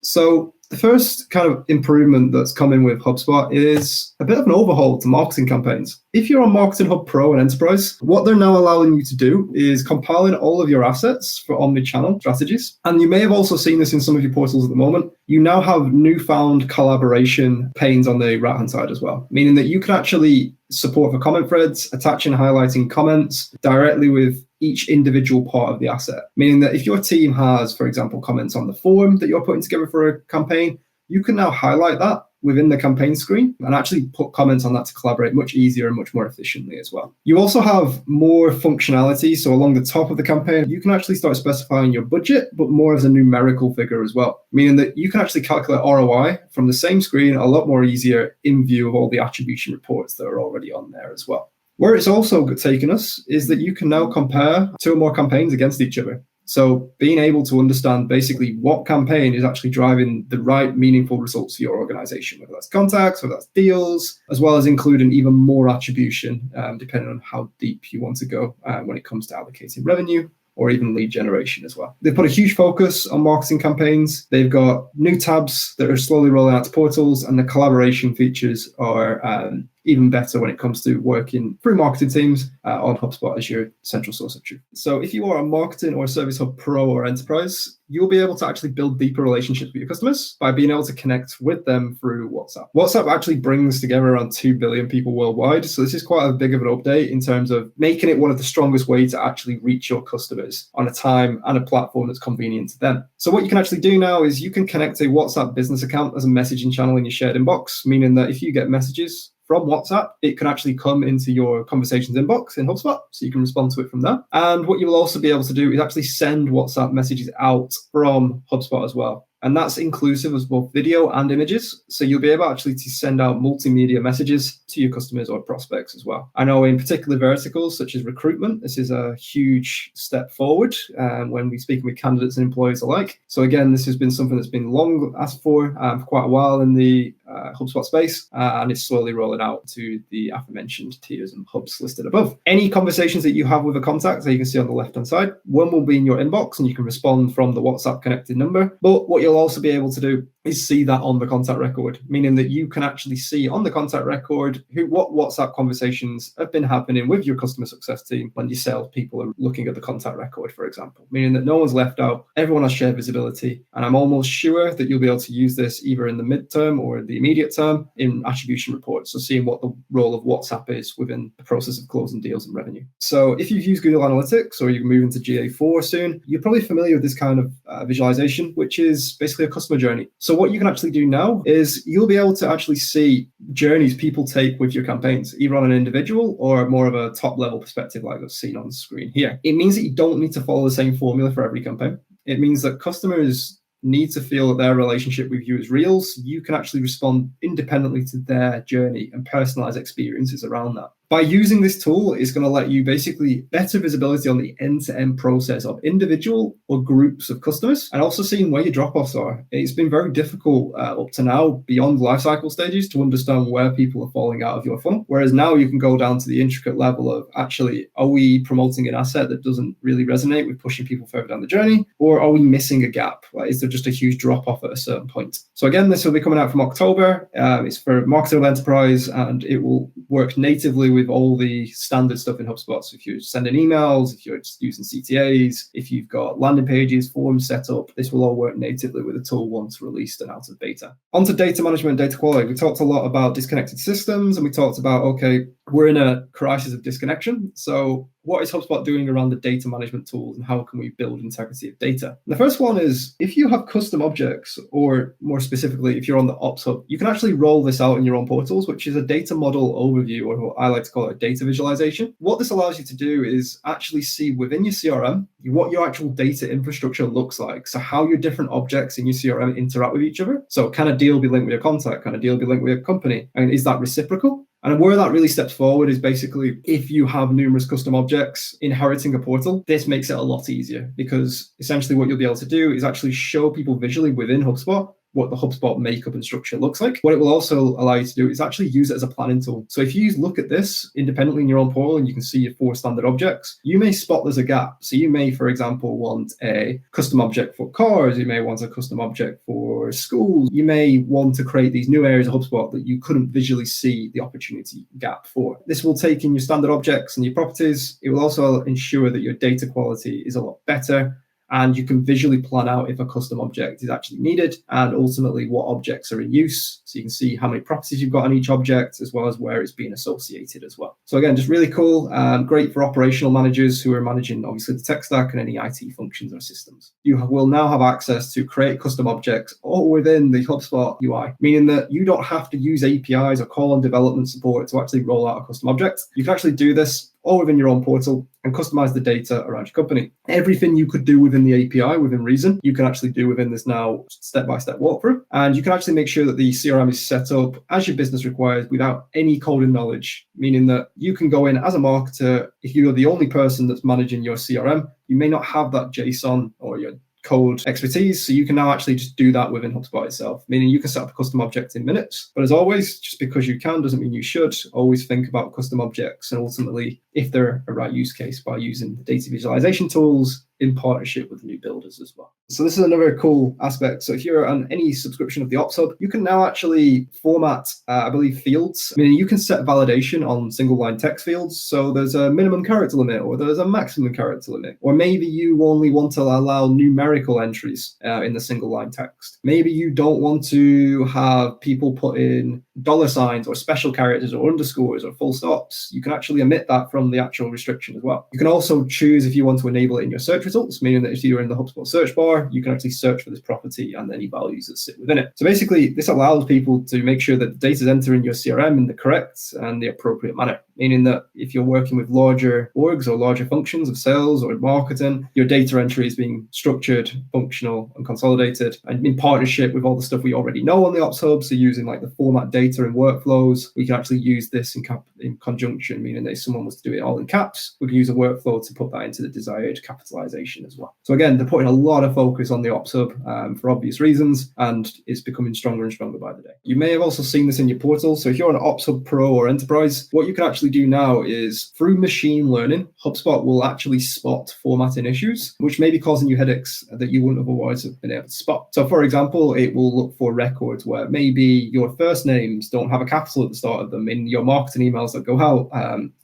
So the first kind of improvement that's coming with HubSpot is a bit of an overhaul to marketing campaigns. If you're on Marketing Hub Pro and Enterprise, what they're now allowing you to do is compile in all of your assets for omni-channel strategies. And you may have also seen this in some of your portals at the moment. You now have newfound collaboration panes on the right-hand side as well, meaning that you can actually support for comment threads, attaching and highlighting comments directly with each individual part of the asset. Meaning that if your team has, for example, comments on the form that you're putting together for a campaign, you can now highlight that within the campaign screen and actually put comments on that to collaborate much easier and much more efficiently as well. You also have more functionality. So along the top of the campaign, you can actually start specifying your budget, but more as a numerical figure as well, meaning that you can actually calculate ROI from the same screen a lot more easier in view of all the attribution reports that are already on there as well. Where it's also taken us is that you can now compare two or more campaigns against each other. So being able to understand basically what campaign is actually driving the right meaningful results for your organization, whether that's contacts, whether that's deals, as well as including even more attribution, depending on how deep you want to go when it comes to allocating revenue or even lead generation as well. They've put a huge focus on marketing campaigns. They've got new tabs that are slowly rolling out to portals, and the collaboration features are even better when it comes to working through marketing teams on HubSpot as your central source of truth. So if you are a Marketing or Service Hub Pro or Enterprise, you'll be able to actually build deeper relationships with your customers by being able to connect with them through WhatsApp. WhatsApp actually brings together around 2 billion people worldwide. So this is quite a big of an update in terms of making it one of the strongest ways to actually reach your customers on a time and a platform that's convenient to them. So what you can actually do now is you can connect a WhatsApp business account as a messaging channel in your shared inbox, meaning that if you get messages from WhatsApp, it can actually come into your conversations inbox in HubSpot, so you can respond to it from there. And what you will also be able to do is actually send WhatsApp messages out from HubSpot as well. And that's inclusive of both video and images. So you'll be able actually to send out multimedia messages to your customers or prospects as well. I know in particular verticals such as recruitment, this is a huge step forward when we're speaking with candidates and employees alike. So again, this has been something that's been long asked for quite a while in the HubSpot space, and it's slowly rolling out to the aforementioned tiers and hubs listed above. Any conversations that you have with a contact, so you can see on the left-hand side, one will be in your inbox and you can respond from the WhatsApp connected number. But what you'll also be able to do is see that on the contact record, meaning that you can actually see on the contact record what WhatsApp conversations have been happening with your customer success team when your sales people are looking at the contact record, for example, meaning that no one's left out, everyone has shared visibility. And I'm almost sure that you'll be able to use this either in the midterm or the immediate term in attribution reports, so seeing what the role of WhatsApp is within the process of closing deals and revenue. So if you've used Google Analytics or you're moving to GA4 soon, you're probably familiar with this kind of visualization, which is basically a customer journey. So what you can actually do now is you'll be able to actually see journeys people take with your campaigns, either on an individual or more of a top level perspective like I've seen on the screen here. It means that you don't need to follow the same formula for every campaign. It means that customers need to feel that their relationship with you is real, so you can actually respond independently to their journey and personalize experiences around that. By using this tool, it's going to let you basically better visibility on the end-to-end process of individual or groups of customers, and also seeing where your drop-offs are. It's been very difficult up to now, beyond lifecycle stages, to understand where people are falling out of your funnel. Whereas now you can go down to the intricate level of actually, are we promoting an asset that doesn't really resonate with pushing people further down the journey? Or are we missing a gap? Like, is there just a huge drop-off at a certain point? So again, this will be coming out from October. It's for Marketing Enterprise, and it will work natively with all the standard stuff in HubSpot. So if you're sending emails, if you're just using CTAs, if you've got landing pages, forms set up, this will all work natively with the tool once released and out of beta. Onto data management, data quality. We talked a lot about disconnected systems, and we talked about, okay, we're in a crisis of disconnection. So what is HubSpot doing around the data management tools, and how can we build integrity of data? And the first one is, if you have custom objects, or more specifically, if you're on the Ops Hub, you can actually roll this out in your own portals, which is a data model overview, or what I like to call it a data visualization. What this allows you to do is actually see within your CRM what your actual data infrastructure looks like. So how your different objects in your CRM interact with each other. So can a deal be linked with your contact? Can a deal be linked with your company? And is that reciprocal? And where that really steps forward is basically if you have numerous custom objects inheriting a portal, this makes it a lot easier, because essentially what you'll be able to do is actually show people visually within HubSpot what the HubSpot makeup and structure looks like. What it will also allow you to do is actually use it as a planning tool. So if you look at this independently in your own portal and you can see your 4 standard objects, you may spot there's a gap. So you may, for example, want a custom object for cars. You may want a custom object for schools. You may want to create these new areas of HubSpot that you couldn't visually see the opportunity gap for. This will take in your standard objects and your properties. It will also ensure that your data quality is a lot better, and you can visually plan out if a custom object is actually needed and ultimately what objects are in use. So you can see how many properties you've got on each object, as well as where it's being associated as well. So again, just really cool, great for operational managers who are managing obviously the tech stack and any IT functions or systems. You will now have access to create custom objects all within the HubSpot UI, meaning that you don't have to use APIs or call on development support to actually roll out a custom object. You can actually do this all within your own portal and customize the data around your company. Everything you could do within the API, within reason, you can actually do within this now step-by-step walkthrough. And you can actually make sure that the CRM is set up as your business requires without any coding knowledge, meaning that you can go in as a marketer. If you're the only person that's managing your CRM, you may not have that JSON or your code expertise, so you can now actually just do that within HubSpot itself, meaning you can set up a custom object in minutes. But as always, just because you can doesn't mean you should. Always think about custom objects and ultimately if they're a right use case by using the data visualization tools in partnership with new builders as well. So this is another cool aspect. So if you're on any subscription of the Ops Hub, you can now actually format, I believe, fields. Meaning you can set validation on single line text fields. So there's a minimum character limit or there's a maximum character limit. Or maybe you only want to allow numerical entries in the single line text. Maybe you don't want to have people put in $signs or special characters or underscores or full stops. You can actually omit that from the actual restriction as well. You can also choose if you want to enable it in your search results, meaning that if you're in the HubSpot search bar, you can actually search for this property and any values that sit within it. So basically, this allows people to make sure that the data is entering your CRM in the correct and the appropriate manner, meaning that if you're working with larger orgs or larger functions of sales or marketing, your data entry is being structured, functional, and consolidated, and in partnership with all the stuff we already know on the Ops Hub. So using like the format data and workflows, we can actually use this in conjunction, meaning that if someone was to do it all in caps, we can use a workflow to put that into the desired capitalization as well. So again, they're putting a lot of focus on the Ops Hub for obvious reasons, and it's becoming stronger and stronger by the day. You may have also seen this in your portal. So if you're an Ops Hub Pro or Enterprise, what you can actually do now is through machine learning, HubSpot will actually spot formatting issues, which may be causing you headaches that you wouldn't otherwise have been able to spot. So for example, it will look for records where maybe your first names don't have a capital at the start of them in your marketing emails that go out,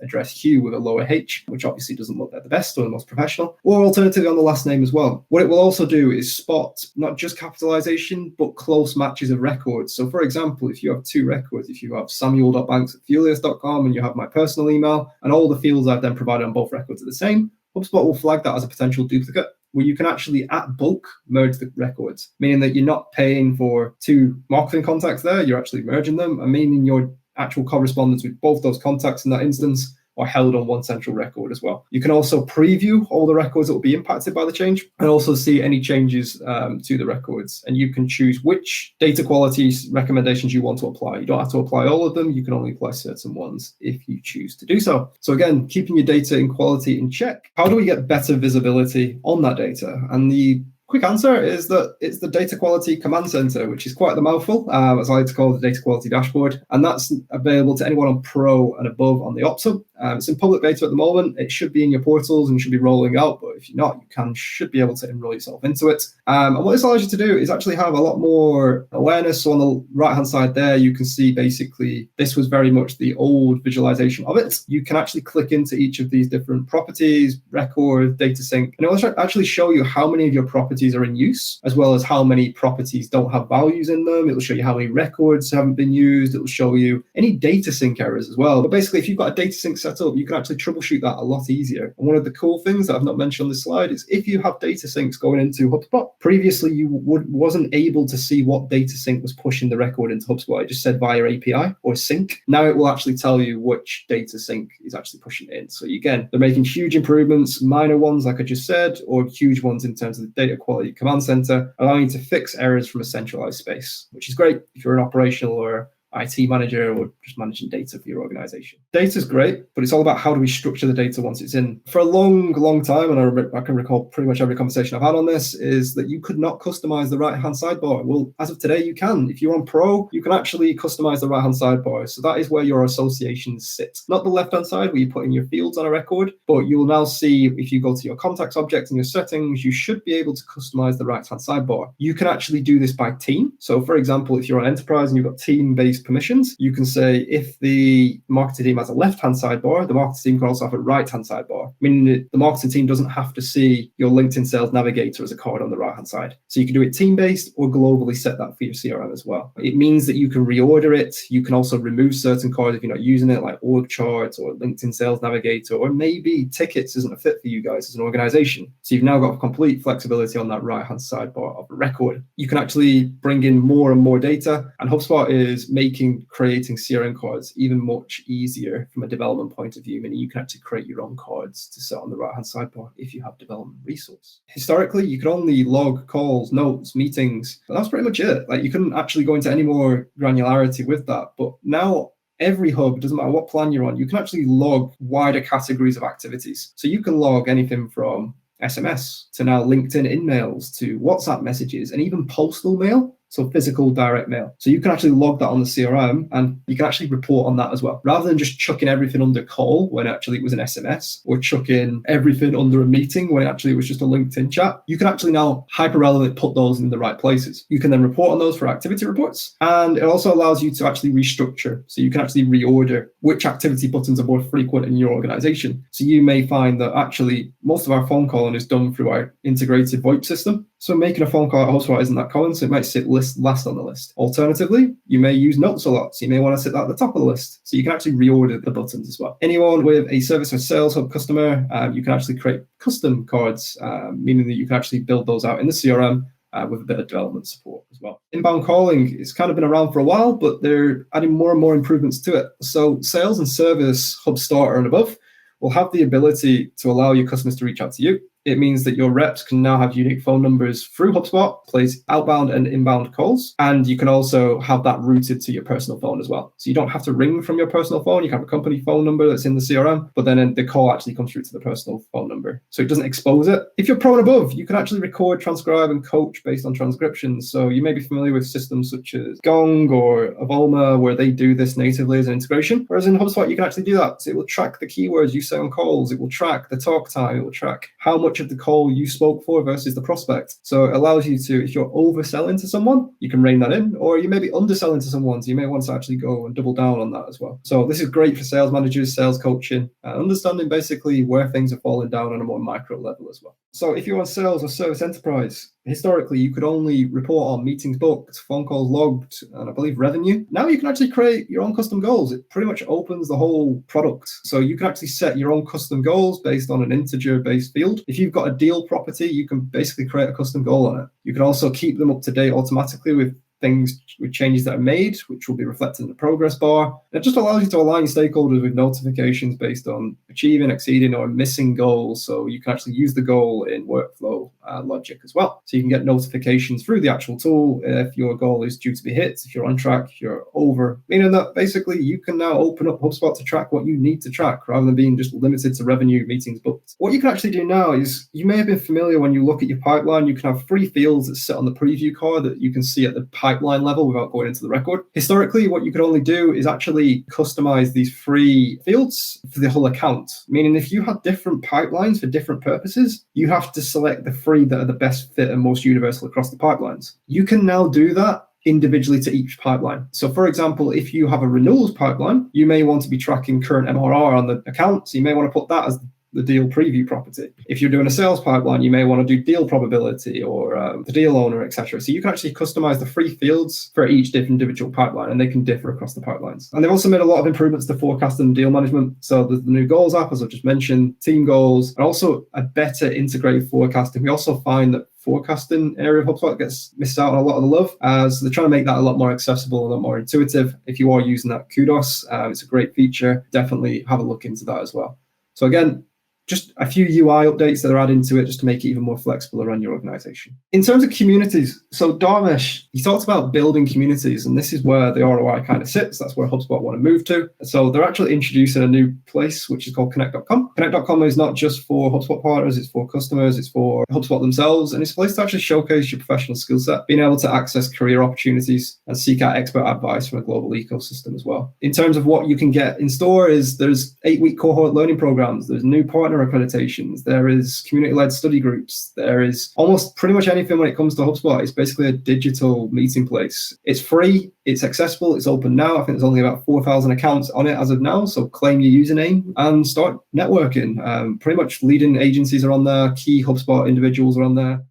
address Hugh with a lower H, which obviously doesn't look like the best or the most professional, or alternatively on the last name as well. What it will also do is spot not just capitalization, but close matches of records. So for example, if you have 2 records, if you have samuel.banks@fuelius.com and you have my personal email, and all the fields I've then provided on both records are the same, HubSpot will flag that as a potential duplicate, where you can actually at bulk merge the records, meaning that you're not paying for 2 marketing contacts there, you're actually merging them, and meaning your actual correspondence with both those contacts in that instance are held on one central record as well. You can also preview all the records that will be impacted by the change and also see any changes to the records. And you can choose which data quality recommendations you want to apply. You don't have to apply all of them. You can only apply certain ones if you choose to do so. So again, keeping your data in quality in check. How do we get better visibility on that data? And the quick answer is that it's the Data Quality Command Center, which is quite the mouthful, as I like to call it, the Data Quality Dashboard. And that's available to anyone on Pro and above on the Ops Hub. It's in public beta at the moment. It should be in your portals and should be rolling out, but if you're not, you should be able to enroll yourself into it. And what this allows you to do is actually have a lot more awareness. So on the right-hand side there, you can see basically this was very much the old visualization of it. You can actually click into each of these different properties, record, data sync, and it will actually show you how many of your properties are in use, as well as how many properties don't have values in them. It will show you how many records haven't been used. It will show you any data sync errors as well. But basically, if you've got a data sync set up, you can actually troubleshoot that a lot easier. And one of the cool things that I've not mentioned on this slide is if you have data syncs going into HubSpot, previously you wasn't able to see what data sync was pushing the record into HubSpot. It just said via API or sync. Now it will actually tell you which data sync is actually pushing it in. So again, they're making huge improvements, minor ones like I just said, or huge ones in terms of the data quality command center, allowing you to fix errors from a centralized space, which is great if you're an operational or IT manager or just managing data for your organization. Data is great, but it's all about how do we structure the data once it's in. For a long time, and I can recall pretty much every conversation I've had on this, is that you could not customize the right-hand sidebar. Well, as of today, you can. If you're on Pro, you can actually customize the right-hand sidebar. So that is where your associations sit. Not the left-hand side where you put in your fields on a record, but you'll now see if you go to your contacts object and your settings, you should be able to customize the right-hand sidebar. You can actually do this by team. So for example, if you're on enterprise and you've got team-based permissions, you can say if the marketing team has a left-hand sidebar, the marketing team can also have a right-hand sidebar, meaning that the marketing team doesn't have to see your LinkedIn Sales Navigator as a card on the right-hand side. So you can do it team-based or globally set that for your CRM as well. It means that you can reorder it. You can also remove certain cards if you're not using it, like org charts or LinkedIn Sales Navigator, or maybe tickets isn't a fit for you guys as an organization. So you've now got complete flexibility on that right-hand sidebar of a record. You can actually bring in more and more data, and HubSpot is making creating CRM cards even much easier from a development point of view, meaning you can actually create your own cards to set on the right-hand sidebar if you have development resource. Historically, you could only log calls, notes, meetings, but that's pretty much it. Like, you couldn't actually go into any more granularity with that. But now every hub, doesn't matter what plan you're on, you can actually log wider categories of activities. So you can log anything from SMS to now LinkedIn in-mails to WhatsApp messages and even postal mail. So physical direct mail. So you can actually log that on the CRM and you can actually report on that as well. Rather than just chucking everything under call when actually it was an SMS, or chucking everything under a meeting when actually it was just a LinkedIn chat, you can actually now hyper-relevant put those in the right places. You can then report on those for activity reports. And it also allows you to actually restructure. So you can actually reorder which activity buttons are more frequent in your organization. So you may find that actually most of our phone calling is done through our integrated VoIP system. So making a phone call at HubSpot isn't that common, so it might sit last on the list. Alternatively, you may use notes a lot, so you may want to sit that at the top of the list. So you can actually reorder the buttons as well. Anyone with a Service or Sales Hub customer, you can actually create custom cards, meaning that you can actually build those out in the CRM with a bit of development support as well. Inbound calling, it's kind of been around for a while, but they're adding more and more improvements to it. So Sales and Service Hub Starter and above will have the ability to allow your customers to reach out to you. It means that your reps can now have unique phone numbers through HubSpot, place outbound and inbound calls, and you can also have that routed to your personal phone as well. So you don't have to ring from your personal phone. You can have a company phone number that's in the CRM, but then the call actually comes through to the personal phone number. So it doesn't expose it. If you're pro and above, you can actually record, transcribe, and coach based on transcriptions. So you may be familiar with systems such as Gong or Evolma, where they do this natively as an integration. Whereas in HubSpot, you can actually do that. So it will track the keywords you say on calls. It will track the talk time. It will track how much of the call you spoke for versus the prospect. So it allows you to, if you're overselling to someone, you can rein that in, or you may be underselling to someone, so you may want to actually go and double down on that as well. So this is great for sales managers, sales coaching, understanding basically where things are falling down on a more micro level as well. So if you're on sales or service enterprise, historically, you could only report on meetings booked, phone calls logged, and I believe revenue. Now you can actually create your own custom goals. It pretty much opens the whole product. So you can actually set your own custom goals based on an integer-based field. If you've got a deal property, you can basically create a custom goal on it. You can also keep them up to date automatically with things, with changes that are made, which will be reflected in the progress bar. It just allows you to align your stakeholders with notifications based on achieving, exceeding, or missing goals. So you can actually use the goal in workflow logic as well. So you can get notifications through the actual tool if your goal is due to be hit, if you're on track, if you're over, meaning that basically you can now open up HubSpot to track what you need to track rather than being just limited to revenue, meetings booked. What you can actually do now is, you may have been familiar when you look at your pipeline, you can have 3 fields that sit on the preview card that you can see at the pipeline level without going into the record. Historically, what you could only do is actually customize these 3 fields for the whole account, meaning if you have different pipelines for different purposes, you have to select the 3 that are the best fit and most universal across the pipelines. You can now do that individually to each pipeline. So for example, if you have a renewals pipeline, you may want to be tracking current MRR on the account. So you may want to put that as the deal preview property. If you're doing a sales pipeline, you may want to do deal probability or the deal owner, etc. So you can actually customize the 3 fields for each individual pipeline, and they can differ across the pipelines. And they've also made a lot of improvements to forecasting and deal management. So there's the new goals app, as I've just mentioned, team goals, and also a better integrated forecasting. We also find that forecasting area of HubSpot gets missed out on a lot of the love. So they're trying to make that a lot more accessible, a lot more intuitive. If you are using that, kudos. It's a great feature. Definitely have a look into that as well. So again, just a few UI updates that are added to it just to make it even more flexible around your organization. In terms of communities, so Dharmesh, he talks about building communities, and this is where the ROI kind of sits. That's where HubSpot want to move to. So they're actually introducing a new place, which is called Connect.com. Connect.com is not just for HubSpot partners, it's for customers, it's for HubSpot themselves, and it's a place to actually showcase your professional skill set, being able to access career opportunities and seek out expert advice from a global ecosystem as well. In terms of what you can get in store is there's 8-week cohort learning programs, there's new partner accreditations, there is community-led study groups, there is almost pretty much anything when it comes to HubSpot. It's basically a digital meeting place. It's free, it's accessible, it's open now. I think there's only about 4,000 accounts on it as of now, so claim your username and start networking. Pretty much leading agencies are on there, key HubSpot individuals are on there.